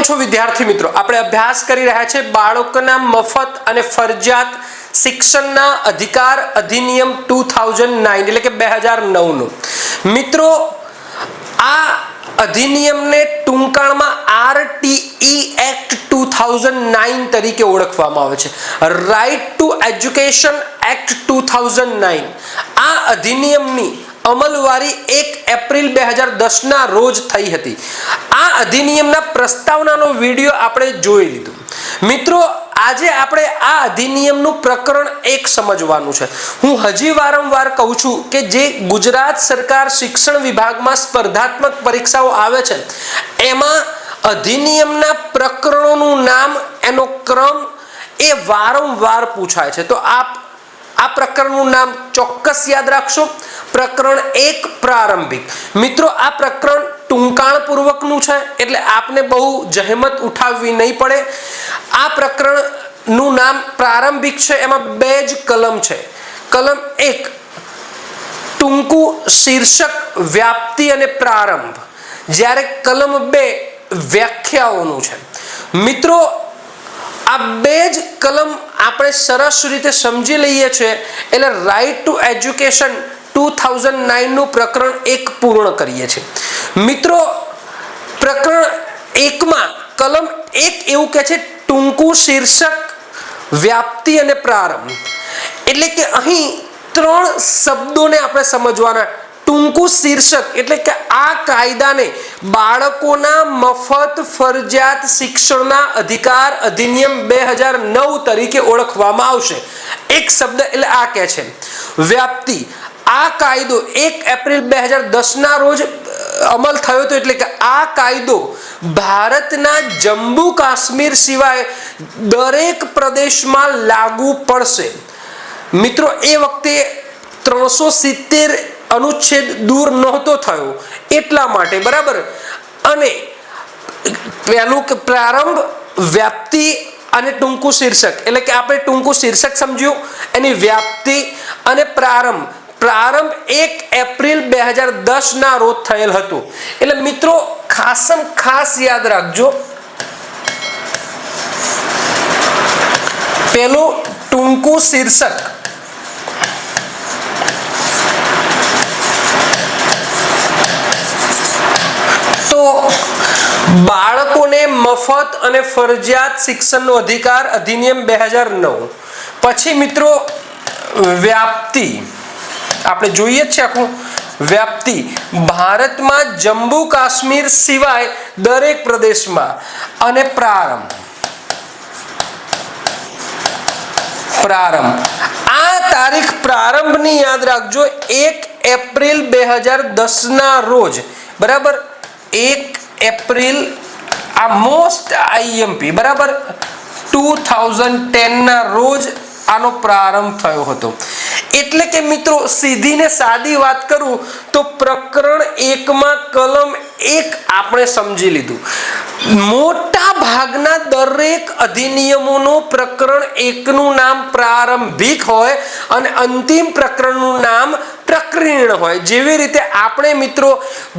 છો વિદ્યાર્થી મિત્રો, આપણે અભ્યાસ કરી રહ્યા છે બાળકોના મફત અને ફરજિયાત શિક્ષણના અધિકાર અધિનિયમ 2009 એટલે કે 2009 નું। મિત્રો આ અધિનિયમને ટૂંકાણમાં RTE એક્ટ 2009 તરીકે ઓળખવામાં આવે છે, રાઇટ ટુ એજ્યુકેશન એક્ટ 2009। આ અધિનિયમની અમલવારી 1 એપ્રિલ 2010 ના રોજ થઈ હતી। આ અધિનિયમના પ્રસ્તાવનાનો વિડિયો આપણે જોઈ લીધો। મિત્રો આજે આપણે આ અધિનિયમનું પ્રકરણ 1 સમજવાનું છે। હું હજી વારંવાર કહું છું કે જે ગુજરાત સરકાર શિક્ષણ વિભાગમાં સ્પર્ધાત્મક પરીક્ષાઓ આવે છે એમાં અધિનિયમના પ્રકરણોનું નામ, એનો ક્રમ એ વારંવાર પૂછાય છે। તો આ પ્રકરણનું નામ ચોક્કસ યાદ રાખશો। પ્રકરણ 1 પ્રારંભિક। મિત્રો આ પ્રકરણ ટૂંકાણપૂર્વકનું છે એટલે આપને બહુ જહેમત ઉઠાવવી નહીં પડે। આ પ્રકરણનું નામ પ્રારંભિક છે, એમાં 2 જ કલમ છે। કલમ 1 ટૂંકું શીર્ષક વ્યાપ્તિ અને પ્રારંભ, જ્યારે કલમ 2 વ્યાખ્યાઓનું છે। મિત્રો આ 2 જ કલમ આપણે સરસ રીતે સમજી લઈએ છીએ એટલે રાઇટ ટુ એજ્યુકેશન 2009 નું પ્રકરણ 1 પૂર્ણ કરીએ છીએ। મિત્રો પ્રકરણ 1 માં કલમ 1 એવું કહે છે ટૂંકું શીર્ષક વ્યાપ્તિ અને પ્રારંભ, એટલે કે અહીં 3 શબ્દોને આપણે સમજવાના। ટૂંકું શીર્ષક એટલે કે આ કાયદાને બાળકોના મફત ફરજિયાત શિક્ષણના અધિકાર અધિનિયમ 2009 તરીકે ઓળખવામાં આવશે। એક શબ્દ એટલે આ કહે છે વ્યાપ્તિ। આ કાયદો 1 એપ્રિલ 2010 ના રોજ અમલ થયો હતો, એટલે કે આ કાયદો ભારતના જમ્મુ કાશ્મીર સિવાય દરેક પ્રદેશમાં લાગુ પડશે। મિત્રો એ વખતે 370 અનુચ્છેદ દૂર નહોતો થયો એટલા માટે, બરાબર। અને પહેલું કે પ્રારંભ, વ્યાપ્તિ અને ટૂંકું શીર્ષક, એટલે કે આપણે ટૂંકું શીર્ષક સમજ્યું, એની વ્યાપ્તિ અને પ્રારંભ 1 એપ્રિલ 2010 ના રોજ થયેલ હતું। એટલે મિત્રો ખાસ યાદ રાખજો, પેલું ટૂંકું શીર્ષક, તો બાળકોને મફત અને ફરજિયાત શિક્ષણનો અધિકાર અધિનિયમ 2009। પછી મિત્રો વ્યાપ્તિ આપણે જોઈએ છે આખું વ્યાપ્તિ, ભારતમાં જમ્મુ કાશ્મીર સિવાય દરેક પ્રદેશમાં। અને પ્રારંભ આ તારીખ પ્રારંભની યાદ રાખજો 1 એપ્રિલ 2010 ના રોજ, બરાબર। 1 એપ્રિલ આ મોસ્ટ IMP, બરાબર, 2010 ના રોજ આનો પ્રારંભ થયો હતો। એટલે કે મિત્રો સીધી ને સાદી વાત કરું તો પ્રકરણ 1 માં કલમ 1 આપણે સમજી લીધું। મોટા ભાગના દરેક અધિનિયમોનું પ્રકરણ 1 નું નામ પ્રારંભિક હોય અને અંતિમ પ્રકરણનું નામ પ્રકરણ હોય। જેવી રીતે આપણે મિત્રો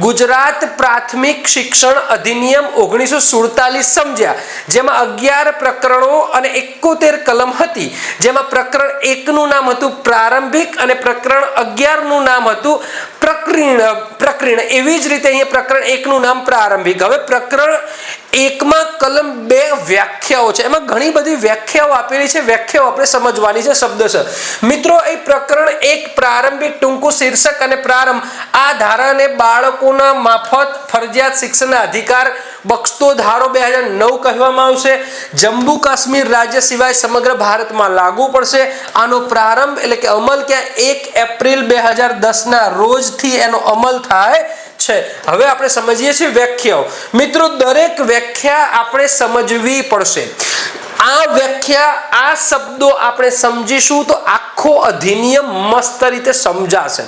ગુજરાત પ્રાથમિક શિક્ષણ અધિનિયમ 1947 સમજ્યા, જેમાં 11 પ્રકરણો અને 71 કલમ હતી, જેમાં પ્રકરણ 1 નું નામ હતું પ્રારંભિક અને પ્રકરણ 11 નું નામ હતું પ્રકરણ। એવી જ રીતે અહીંયા પ્રકરણ 1 નું નામ પ્રારંભિક। હવે પ્રકરણ 1 માં કલમ 2 વ્યાખ્યાઓ છે, એમાં ઘણી બધી વ્યાખ્યાઓ આપેલી છે, વ્યાખ્યાઓ આપણે સમજવાની છે શબ્દશઃ। મિત્રો એ પ્રકરણ 1 પ્રારંભિક ટૂંકું શીર્ષક અને પ્રારંભ આ ધારાને બાળકોના મફત ફરજિયાત શિક્ષણના અધિકાર બક્ષતો ધારો 2009 કહેવામાં આવશે। જમ્મુ કાશ્મીર રાજ્ય સિવાય સમગ્ર ભારતમાં લાગુ પડશે। આનો પ્રારંભ એટલે કે અમલ ક્યાં 1 એપ્રિલ 2010 ના રોજથી એનો અમલ થાય છે। હવે આપણે સમજીએ છીએ વ્યાખ્યાઓ। મિત્રો દરેક વ્યાખ્યા આપણે સમજવી પડશે। આ વ્યાખ્યા, આ શબ્દો આપણે સમજીશું તો આખો અધિનિયમ મસ્ત રીતે સમજાશે।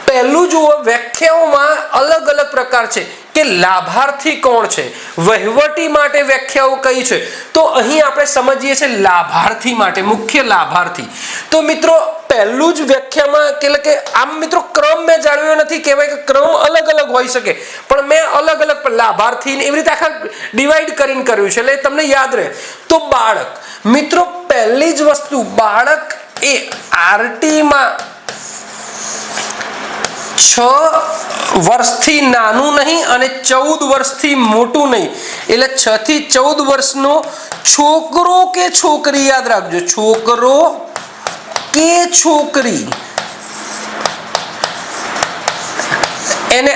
પહેલું જુઓ, વ્યાખ્યાઓમાં અલગ અલગ પ્રકાર છે। કે લાભાર્થી કોણ છે, વહીવટી માટે વ્યાખ્યાઓ કઈ છે, તો અહીં આપણે સમજીએ છીએ લાભાર્થી માટે, મુખ્ય લાભાર્થી. તો મિત્રો પહેલું જ વ્યાખ્યામાં એટલે કે આમ મિત્રો ક્રમ મેં જાણ્યો નથી, કહેવાય કે ક્રમ અલગ અલગ હોઈ શકે, પણ મેં અલગ અલગ લાભાર્થી એવી રીતે આખા ડિવાઈડ કરીને કર્યું છે એટલે તમને યાદ રહે. તો બાળક, મિત્રો પહેલી જ વસ્તુ, બાળક એ આરટી માં 6 વર્ષથી નાનું નહીં અને 14 વર્ષથી મોટું નહીં, એટલે 6 થી 14 વર્ષનો છોકરો કે છોકરી, યાદ રાખજો, છોકરો કે છોકરી, એને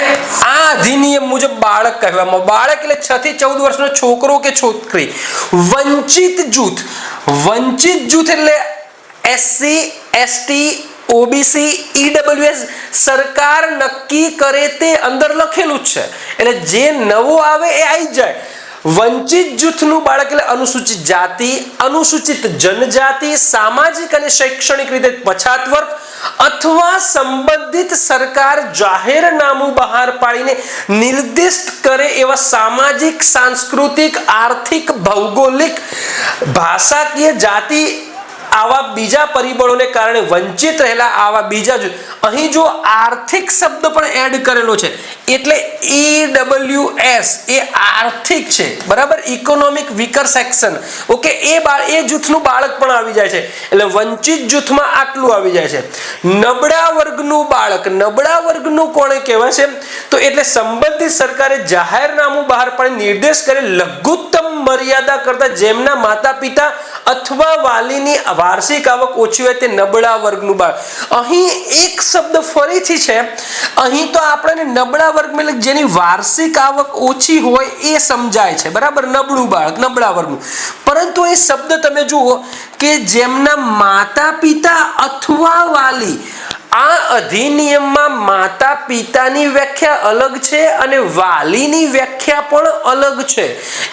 આ અધિનિયમ મુજબ બાળક કહેવામાં. બાળક એટલે 6 થી 14 વર્ષનો છોકરો કે છોકરી. વંચિત જૂથ, વંચિત જૂથ એટલે એસસી, એસટી, ઓબીસી, ઈડબ્લ્યુએસ સરકાર નક્કી કરે તે અંદર લખેલું જ છે, એટલે જે નવો આવે એ આવી જાય. વંચિત જૂથનું બાળક એટલે અનુસૂચિત જાતિ, અનુસૂચિત જનજાતિ, સામાજિક અને શૈક્ષણિક રીતે પછાત વર્ગ અથવા સંબંધિત સરકાર જાહેરનામું બહાર પાડીને નિર્દિષ્ટ કરે એવા સામાજિક, સાંસ્કૃતિક, આર્થિક, ભૌગોલિક, ભાષાકીય, જાતિ આવા બીજા પરિબળોને કારણે વંચિત રહેલા આવા બીજા જૂથ. અહીં જો આર્થિક શબ્દ પણ એડ કરેલો છે એટલે EWS એ આર્થિક છે, બરાબર, ઇકોનોમિક વીકર સેક્શન, ઓકે, એ જૂથનું બાળક પણ આવી જાય છે, એટલે વંચિત જૂથમાં આટલું આવી જાય છે. નબળા વર્ગનું બાળક, નબળા વર્ગનું કોણે કહેવાય છે, તો એટલે સંબંધિત સરકારે જાહેરનામું બહાર પાડી નિર્દેશ કરે લઘુત્તમ મર્યાદા કરતા જેમના માતા પિતા અથવા વાલીની વાર્ષિક આવક ઓછી હોય તે નબળા વર્ગનું બાળક. અહીં એક શબ્દ ફરીથી છે, અહીં તો આપણે નબળા વર્ગમાં એટલે જેની વાર્ષિક આવક ઓછી હોય એ સમજાય છે, બરાબર, નબળું બાળક, નબળા વર્ગનું. પરંતુ એ શબ્દ તમે જુઓ કે જેમના માતા પિતા અથવા વાલી, આ અધિનિયમમાં માતા પિતાની વ્યાખ્યા અલગ છે અને વાલીની વ્યાખ્યા પણ અલગ છે.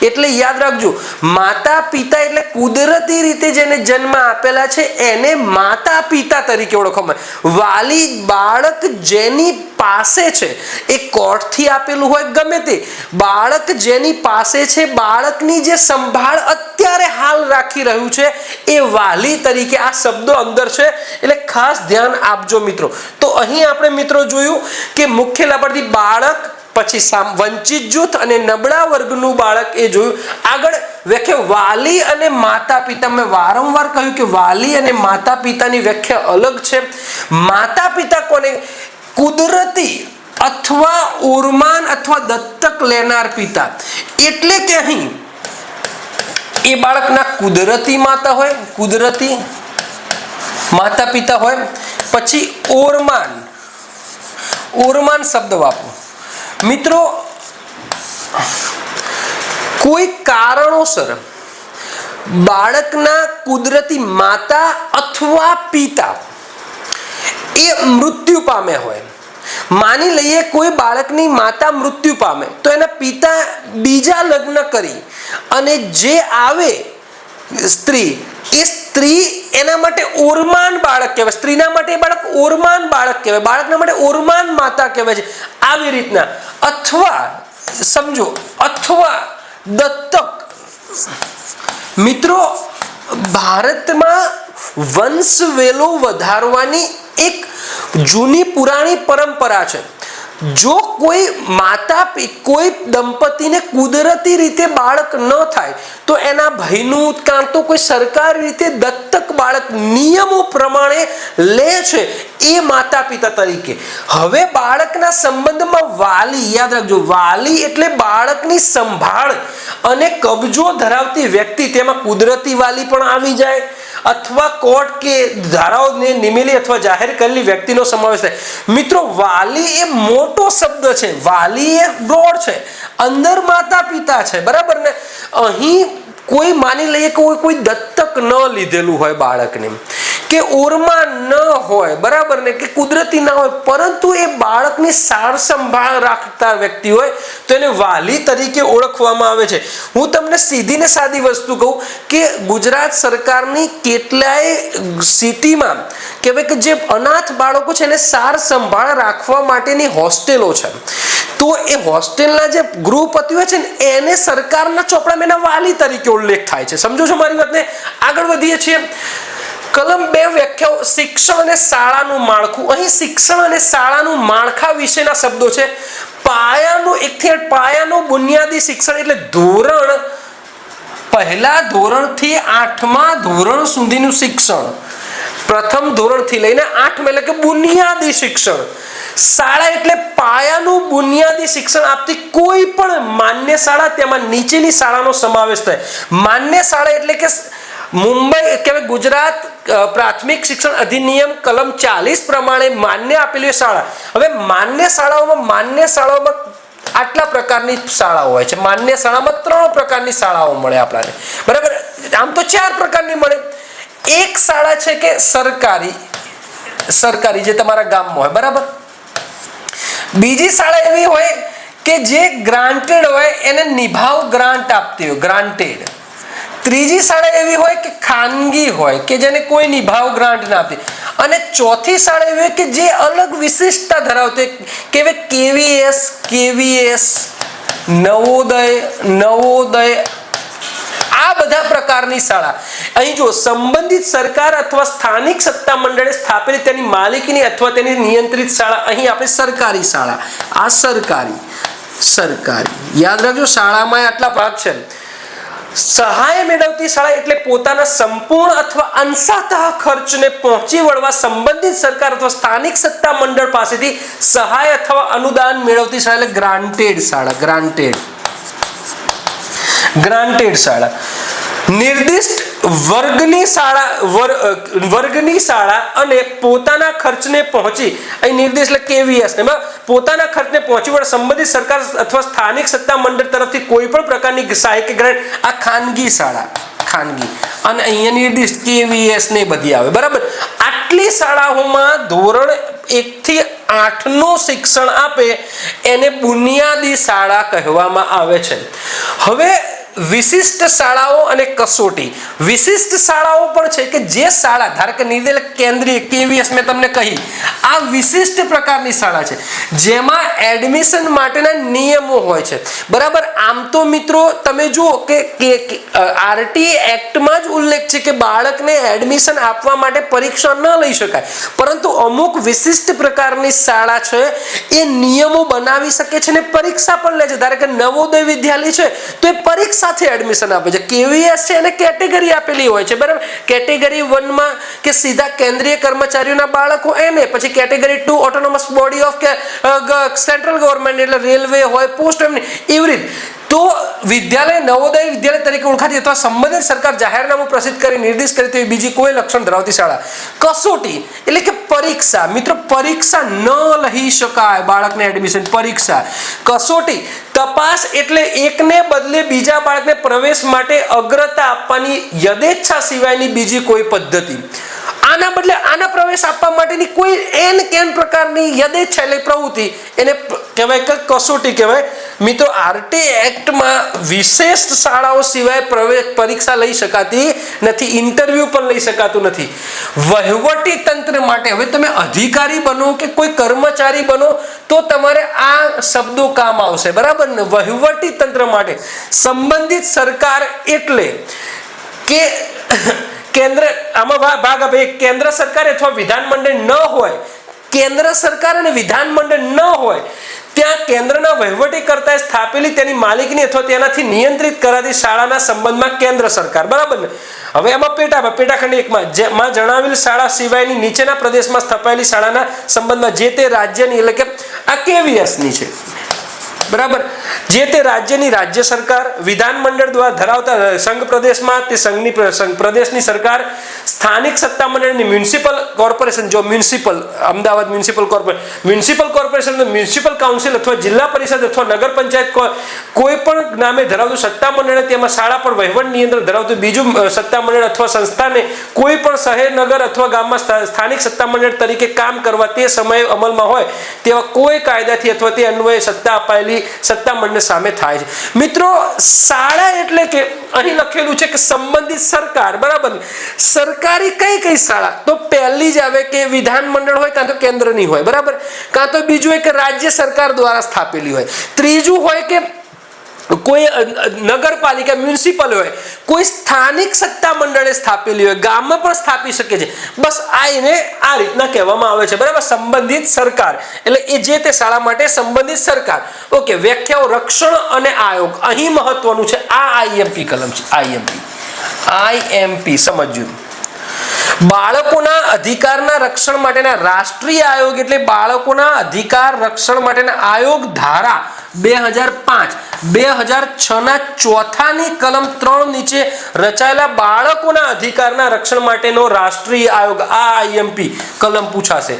એટલે યાદ રાખજો, માતા પિતા એટલે કુદરતી રીતે જેને જન્મ આપેલા છે એને માતા પિતા તરીકે ઓળખવામાં. વાલી બાળક જેની પાસે છે, એ કોર્ટથી આપેલું હોય ગમે તે બાળક જેની પાસે છે, બાળકની જે સંભાળ અત્યારે હાલ રાખી રહ્યું છે એ વાલી તરીકે આ શબ્દો અંદર છે, એટલે ખાસ ધ્યાન આપજો મિત્રો. તો અહીં આપણે મિત્રો જોયું કે મુખ્ય લાભાર્થી બાળક, પછી વંચિત જૂથ અને નબળા વર્ગનું બાળક એ જોયું. આગળ વ્યાખ્યા વાલી અને માતા પિતા, મેં વારંવાર કહ્યું કે વાલી અને માતા પિતાની વ્યાખ્યા અલગ છે. માતા પિતા કોને? કુદરતી અથવા ઉર્માન અથવા દત્તક લેનાર પિતા, એટલે કે અહીં એ બાળકના કુદરતી માતા હોય, કુદરતી માતા પિતા હોય. પછી ઓરમાન, ઓરમાન શબ્દ વાપરો મિત્રો. કોઈ કારણોસર બાળકના કુદરતી માતા અથવા પિતા એ મૃત્યુ પામ્યા હોય, માની લઈએ કોઈ બાળકની માતા મૃત્યુ પામે તો એના પિતા બીજા લગ્ન કરી અને જે આવે સ્ત્રી, એ સ્ત્રી એના માટે ઓરમાન બાળક કહેવાય, સ્ત્રીના માટે એ બાળક ઓરમાન બાળક કહેવાય, બાળકના માટે ઓરમાન માતા કહેવાય છે. આવી રીતના. અથવા સમજો, અથવા દત્તક. મિત્રો ભારતમાં વંશ વેલો વધારવાની એક જૂની પુરાણી પરંપરા છે. જો કોઈ કોઈ દંપતીને કુદરતી રીતે બાળક ન થાય તો એના ભાઈનું કાં તો કોઈ સરકારી રીતે દત્તક બાળક નિયમો પ્રમાણે લે છે એ માતા પિતા તરીકે. હવે બાળકના સંબંધમાં વાલી, યાદ રાખજો, વાલી એટલે બાળકની સંભાળ અને કબજો ધરાવતી વ્યક્તિ, તેમાં કુદરતી વાલી પણ આવી જાય અથવા કોર્ટ કે ધારાઓને નિમેલી અથવા જાહેર કરેલી વ્યક્તિનો સમાવેશ થાય. મિત્રો વાલી એ મોટો શબ્દ છે, વાલી એ બ્રોડ છે, અંદર માતા પિતા છે, બરાબર ને. અહીં કોઈ માની લઈએ કે કોઈ દત્તક ન લીધેલું હોય બાળકને, કે ઓરમાન ન હોય, બરાબર ને, કે કુદરતી ના હોય, પરંતુ એ બાળકની સાર સંભાળ રાખતા વ્યક્તિ હોય તો એને વાલી તરીકે ઓળખવામાં આવે છે. હું તમને સીધી ને સાદી વસ્તુ કહું કે ગુજરાત સરકારની કેટલાય સિટીમાં કહેવાય કે જે અનાથ બાળકો છે એને સાર સંભાળ રાખવા માટેની હોસ્ટેલો છે. તો એ હોસ્ટેલના જે ગૃહપતિ હોય છે ને એને સરકારના ચોપડામાં એના વાલી તરીકે ઉલ્લેખ થાય છે. સમજો છો મારી વાતને? આગળ વધીએ છીએ. કલમ 2 વ્યાખ્યાઓ શિક્ષણ અને શાળાનું માળખું. અહીં શિક્ષણ અને શાળાનું માળખા વિશેના શબ્દો છે. પાયાનું 1 થી 8 પાયાનું બુનિયાદી શિક્ષણ એટલે ધોરણ પહેલા ધોરણથી 8મા ધોરણ સુધીનું શિક્ષણ. પ્રથમ ધોરણથી લઈને 8 એટલે કે બુનિયાદી શિક્ષણ. શાળા એટલે પાયાનું બુનિયાદી શિક્ષણ આપતી કોઈ પણ માન્ય શાળા, તેમાં નીચેની શાળાનો સમાવેશ થાય. માન્ય શાળા એટલે કે મુંબઈ કે ગુજરાત પ્રાથમિક શિક્ષણ અધિનિયમ કલમ 40 પ્રમાણે માન્ય આપેલી શાળા. હવે માન્ય શાળાઓમાં આટલા પ્રકારની શાળાઓ હોય છે. માન્ય શાળામાં 3 પ્રકારની શાળાઓ મળે આપણને, બરાબર? આમ તો 4 પ્રકારની મળે. એક શાળા છે કે સરકારી જે તમારા ગામમાં હોય, બરાબર. બીજી શાળા એવી હોય કે જે ગ્રાન્ટેડ હોય, એને નિભાવ ગ્રાન્ટ આપતી હોય, ગ્રાન્ટેડ. ત્રીજી શાળા એવી હોય કે ખાનગી હોય કે જેને કોઈ નિભાવ ગ્રાન્ટ ના આપતી. અને ચોથી શાળા એવી હોય કે જે અલગ વિશિષ્ટતા ધરાવતી, કે કેવીએસ, નવોદય, આ બધા પ્રકારની શાળા. અહીં જો સંબંધિત સરકાર અથવા સ્થાનિક સત્તા મંડળે સ્થાપેલી તેની માલિકીની અથવા તેની નિયંત્રિત શાળા. અહીં આપણે સરકારી શાળા, આ સરકારી યાદ રાખજો. શાળામાં આટલા ભાગ છે. સહાય મેળવતી શાળા એટલે પોતાના સંપૂર્ણ અથવા અંશતઃ ખર્ચને પહોંચી વળવા સંબંધિત સરકાર અથવા સ્થાનિક સત્તા મંડળ પાસેથી સહાય અથવા અનુદાન મેળવતી શાળા એટલે ગ્રાન્ટેડ શાળા. ગ્રાન્ટેડ શાળા. નિર્દિષ્ટ વર્ગની શાળા અને પોતાના ખર્ચને પહોંચી, અહીં નિર્દેશ એટલે કેવીએસ, એમાં પોતાના ખર્ચને પહોંચી વળે સંબંધિત સરકાર અથવા સ્થાનિક સત્તા મંડળ તરફથી કોઈ પણ પ્રકારની સહાય કે ગ્રાન્ટ, આ ખાનગી શાળા. અને અહીંયા નિર્દિષ્ટ કેવીએસ ને બધી આવે, બરાબર. આટલી શાળાઓમાં ધોરણ 1 થી 8 નું શિક્ષણ આપે એને બુનિયાદી શાળા કહેવામાં આવે છે. હવે વિશિષ્ટ શાળાઓ અને કસોટી. વિશિષ્ટ શાળાઓ પણ છે કે જે શાળા, ધારો કે નિર્દેશ કેન્દ્રીય કેવીએસ મેં તમને કહી, આ વિશિષ્ટ પ્રકારની શાળા છે જેમાં એડમિશન માટેના નિયમો હોય છે, બરાબર. આમ તો મિત્રો તમે જુઓ કે આરટી એક્ટમાં જ ઉલ્લેખ છે કે બાળકને એડમિશન આપવા માટે પરીક્ષા ન લઈ શકાય, પરંતુ અમુક વિશિષ્ટ પ્રકારની શાળા છે એ નિયમો બનાવી શકે છે ને પરીક્ષા પણ લે છે. ધારો કે નવોદય વિદ્યાલય છે તો એ પરીક્ષા સાથે એડમિશન આપે છે. કેવીએસ છે એને કેટેગરી આપેલી હોય છે, બરાબર. કેટેગરી 1 માં કે સીધા કેન્દ્રીય કર્મચારીઓના બાળકો એને, પછી category 2 autonomous body of central government એટલે રેલવે હોય, પોસ્ટ, એવી રીતે. તો વિદ્યાલય નવોદય વિદ્યાલય તરીકે ઓળખાતી અથવા સંબંધિત સરકાર જાહેરનામું પ્રસિદ્ધ કરી નિર્દેશ કરી તેવી બીજી કોઈ લક્ષણ ધરાવતી શાળા. કસોટી એટલે કે પરીક્ષા. મિત્રો, પરીક્ષા ન લઈ શકાય બાળકને એડમિશન. પરીક્ષા, કસોટી, તપાસ એટલે એકને બદલે બીજા બાળકને પ્રવેશ માટે અગ્રતા આપવાની યથેચ્છા સિવાયની બીજી કોઈ પદ્ધતિ. આના બદલે આના પ્રવેશ આપવા માટેની કોઈ કેન પ્રકારની યથેચ્છા એટલે પ્રવૃત્તિ, એને કહેવાય કે કસોટી કહેવાય. મિત્રો, આરટી એક્ટમાં વિશેષ શાળાઓ સિવાય પ્રવેશ પરીક્ષા લઈ શકાતી નથી, ઇન્ટરવ્યુ પણ લઈ શકાતું નથી. વહીવટી તંત્ર માટે, હવે તમે અધિકારી બનો કે કોઈ કર્મચારી બનો તો તમારે આ શબ્દો કામ આવશે, બરાબર ને. વહીવટી તંત્ર માટે સંબંધિત સરકાર એટલે કે આમાં ભાગ આપે. કેન્દ્ર સરકાર અથવા વિધાનમંડળ ન હોય, કેન્દ્ર સરકાર અને વિધાનમંડળ ન હોય ત્યાં કેન્દ્રના વહીવટીકર્તાએ સ્થાપેલી તેની માલિકીની અથવા તેનાથી નિયંત્રિત કરાતી શાળાના સંબંધમાં કેન્દ્ર સરકાર, બરાબર ને. હવે એમાં પેટાખંડ 1 માં જણાવેલ શાળા સિવાયની નીચેના પ્રદેશમાં સ્થાપાયેલી શાળાના સંબંધમાં જે તે રાજ્યની, એટલે કે આ કેવીએસની છે, બરાબર. જે તે રાજ્યની રાજ્ય સરકાર, વિધાનમંડળ દ્વારા ધરાવતા સંઘ પ્રદેશમાં તે સંઘ પ્રદેશની સરકાર, સ્થાનિક સત્તા મંડળની મ્યુનિસિપલ કોર્પોરેશન, જો municipal Ahmedabad municipal corporation, municipal council અથવા જિલ્લા પરિષદ અથવા નગર પંચાયત કોઈ પણ નામે ધરાવતું સત્તા મંડળ, તેમાં શાળા પર વહીવટ નિયંત્રણ ધરાવતું બીજું સત્તા મંડળ અથવા સંસ્થાને કોઈ પણ શહેર, નગર અથવા ગામમાં સ્થાનિક સત્તા મંડળ તરીકે કામ કરવા તે સમયે અમલમાં હોય તેવા કોઈ કાયદાથી અથવા તે અન્વયે સત્તા અપાયેલી સત્તા મંડળ સામે થાય છે. મિત્રો, શાળા એટલે કે અહીં લખેલું છે કે સંબંધિત સરકાર, બરાબર. સરકારી કઈ શાળા? તો પહેલી જ આવે કે વિધાનમંડળ હોય કાં તો કેન્દ્રની હોય, બરાબર, કાં તો બીજું એક રાજ્ય સરકાર દ્વારા સ્થાપેલી હોય, ત્રીજું હોય કે કોઈ નગરપાલિકા મ્યુનિસિપલ હોય, કોઈ સ્થાનિક સત્તા મંડળે સ્થાપેલી હોય, ગામમાં પણ સ્થાપી શકે છે. બસ આ એને આ રીતના કહેવામાં આવે છે, બરાબર, સંબંધિત સરકાર. એટલે એ જે તે શાળા માટે સંબંધિત સરકાર. ઓકે, વ્યાખ્યાઓ રક્ષણ અને આયોગ. અહીં મહત્વનું છે આ આઈએમપી કલમ છે. આઈએમપી સમજ્યું. બાળકોના અધિકારના રક્ષણ માટેના રાષ્ટ્રીય આયોગ એટલે બાળકોના અધિકાર રક્ષણ માટેના આયોગ ધારા 2005 2006 ના ચોથાની કલમ 3 નીચે રચાયેલા બાળકોના અધિકારના રક્ષણ માટેનો રાષ્ટ્રીય આયોગ. આ આઈએમપી કલમ પૂછાશે.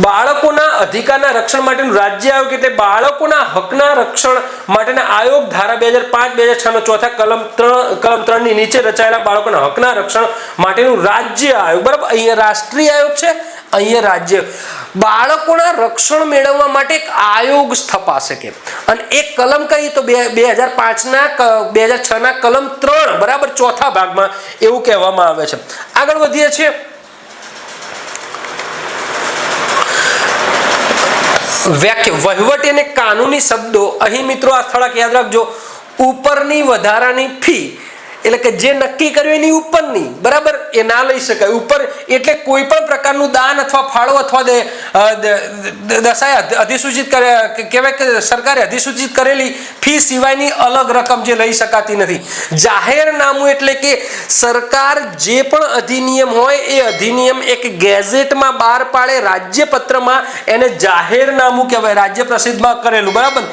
બાળકોના અધિકારના રક્ષણ માટેનું રાજ્ય આયોગ એટલે બાળકોના હકના રક્ષણ માટેના આયોગ ધારા 2005 2006 ના ચોથા કલમ 3 ની નીચે રચાયેલા બાળકોના હકના રક્ષણ માટેનું રાજ્ય આયોગ. બરાબર, અહીંયા રાષ્ટ્રીય આયોગ છે, અહીંયા રાજ્ય. બાળકોના રક્ષણ મેળવવા માટે એક આયોગ સ્થપાશે કે, અને એક કલમ કઈ તો 2005 ના 2006 ના કલમ 3, બરાબર, ચોથા ભાગમાં એવું કહેવામાં આવે છે. આગળ વધીએ છીએ. વ્યાખ્યા વહીવટી અને કાનૂની શબ્દો. અહીં મિત્રો આ થોડાક યાદ રાખજો. ઉપરની વધારાની ફી એટલે કે જે નક્કી કર્યું એની ઉપરની, બરાબર, એ ના લઈ શકાય. ઉપર એટલે કોઈ પણ પ્રકારનું દાન અથવા ફાળો અથવા દશાએ અધિસૂચિત કહેવાય કે સરકારે અધિસૂચિત કરેલી ફી સિવાયની અલગ રકમ જે લઈ શકાતી નથી. જાહેરનામું એટલે કે સરકાર જે પણ અધિનિયમ હોય એ અધિનિયમ એક ગેઝેટમાં બહાર પાડે, રાજ્યપત્રમાં, એને જાહેરનામું કહેવાય, રાજ્ય પ્રસિદ્ધમાં કરેલું, બરાબર.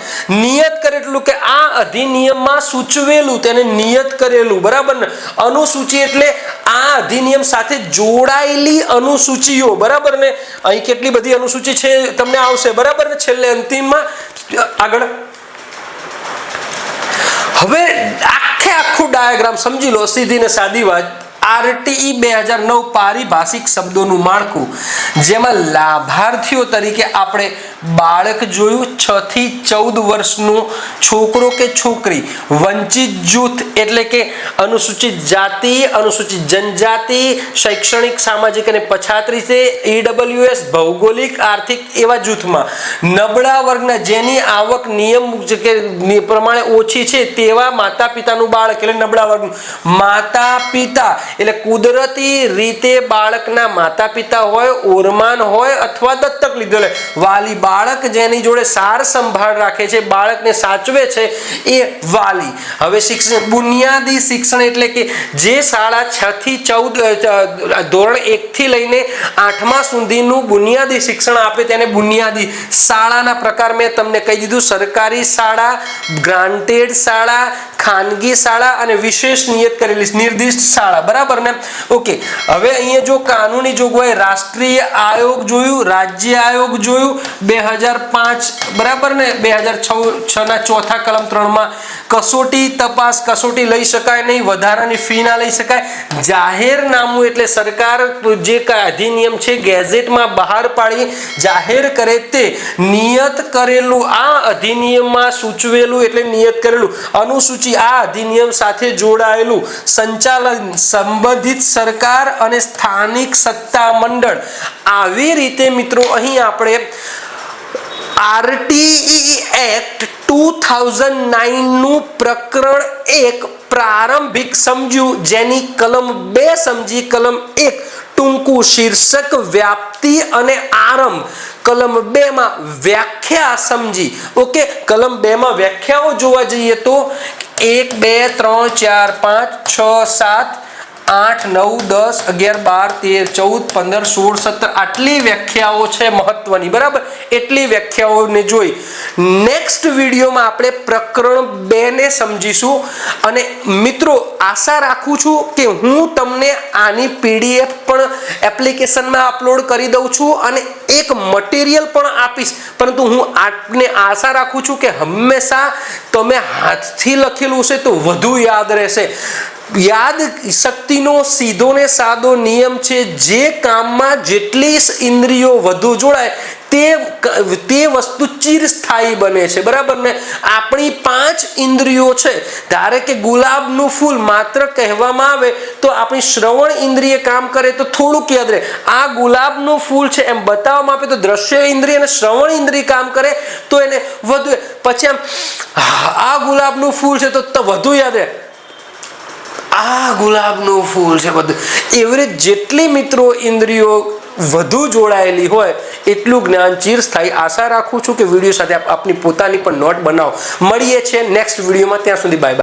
નિયત કરેલું કે આ અધિનિયમમાં સૂચવેલું તેને નિયત કરેલું, બરાબર ને. અનુસૂચિ એટલે આ અધિનિયમ સાથે જોડાયેલી અનુસૂચિઓ, બરાબર ને. અહીં કેટલી બધી અનુસૂચિ છે તમને આવશે, બરાબર ને, છેલ્લે અંતિમમાં. આગળ હવે આખું ડાયાગ્રામ સમજી લો, સીધી ને સાદી વાત. આરટીઈ 2009 પારિભાષિક શબ્દોનું માળખું, જેમાં લાભાર્થીઓ તરીકે આપણે બાળક જોયું, 6 થી 14 વર્ષનું છોકરો કે છોકરી, વંચિત જૂથ એટલે કે અનુસૂચિત જાતિ, અનુસૂચિત જનજાતિ, શૈક્ષણિક, સામાજિક અને પછાત રીતે, ઈડબ્લ્યુએસ, ભૌગોલિક, આર્થિક એવા જૂથમાં, નબળા વર્ગના જેની આવક નિયમ પ્રમાણે ઓછી છે તેવા માતા પિતાનું બાળક એટલે નબળા વર્ગનું. માતા પિતા એટલે કુદરતી રીતે બાળકના માતા પિતા હોય, ઓરમાન હોય અથવા દત્તક લીધેલ વાલી. બાળક જેની જોડે સાર સંભાળ રાખે છે, બાળકને સાચવે છે, એ વાલી. હવે શિક્ષણ, બુનિયાદી શિક્ષણ એટલે કે જે શાળા 6 થી 14 ધોરણ 1 થી લઈને 8મા સુધીનું બુનિયાદી શિક્ષણ આપે તેને બુનિયાદી. શાળાના પ્રકાર મેં તમને કહી દીધું. સરકારી શાળા, ગ્રાન્ટેડ શાળા, ખાનગી શાળા અને વિશેષ નિયત કરેલી નિર્દિષ્ટ શાળા, બરાબર ને. ઓકે, હવે અહીંયા જો કાનૂની જોગવાઈ, રાષ્ટ્રીય આયોગ જોયું, રાજ્ય આયોગ જોયું 2005, બરાબર ને. 2006 ના ચોથા કલમ 3 માં કસોટી તપાસ, કસોટી લઈ શકાય નહીં, વધારાની ફી ના લઈ શકાય. જાહેરનામું એટલે સરકાર જે અધિનિયમ છે ગેઝેટમાં બહાર પાડી જાહેર કરે તે નિયત કરેલું, આ અધિનિયમમાં સૂચવેલું એટલે નિયત કરેલું. અનુસૂચિ આ અધિનિયમ સાથે જોડાયેલું. સંચાલન સંબંધિત સરકાર અને સ્થાનિક સત્તા મંડળ. આવી રીતે મિત્રો અહીં આપણે આરટીઈ એક્ટ 2009 નું પ્રકરણ 1 પ્રારંભિક સમજ્યું, જેની કલમ 2 સમજી. કલમ 1 ટૂંકું શીર્ષક વ્યાપ્તિ અને આરંભ. કલમ 2 માં વ્યાખ્યા સમજી. ઓકે, કલમ 2 માં વ્યાખ્યાઓ જોવા જઈએ તો 1 2 3 4 5 6 7 8 9 10 11 12 13 14 15 16 17 આટલી વ્યાખ્યાઓ છે મહત્વની, બરાબર. એટલી વ્યાખ્યાઓને જોઈ નેક્સ્ટ વિડીયોમાં આપણે પ્રકરણ 2 ને સમજીશું. અને મિત્રો આશા રાખું છું કે હું તમને આની પીડીએફ પણ એપ્લિકેશનમાં અપલોડ કરી દઉં છું અને એક મટીરિયલ પણ આપીશ. પરંતુ હું આપને આશા રાખું છું કે હંમેશા તમે હાથથી લખેલું હશે તો વધુ યાદ રહેશે. યાદ શક્તિનો સીધો ને સાદો નિયમ છે, જે કામમાં જેટલી ઇન્દ્રિયો વધુ જોડાય તે વસ્તુ ચિરસ્થાયી બને છે, બરાબર ને? આપણી 5 ઇન્દ્રિયો છે, ધારે કે ગુલાબનું ફૂલ માત્ર કહેવામાં આવે તો આપણી શ્રવણ ઇન્દ્રિય કામ કરે તો થોડુંક યાદ રહે. આ ગુલાબનું ફૂલ છે એમ બતાવવામાં આવે તો દ્રશ્ય ઇન્દ્રિય અને શ્રવણ ઇન્દ્રિય કામ કરે તો એને વધુ, પછી આમ આ ગુલાબનું ફૂલ છે તો વધુ યાદ રહે, આ ગુલાબનું ફૂલ છે બધું. એવી રીતે જેટલી મિત્રો ઇન્દ્રિયો વધુ જોડાયેલી હોય એટલું જ્ઞાન ચિરસ્થાયી. આશા રાખું છું કે વિડીયો સાથે આપની પોતાની પણ નોટ બનાવો. મળીએ છીએ નેક્સ્ટ વિડીયોમાં. ત્યાં સુધી બાય બાય.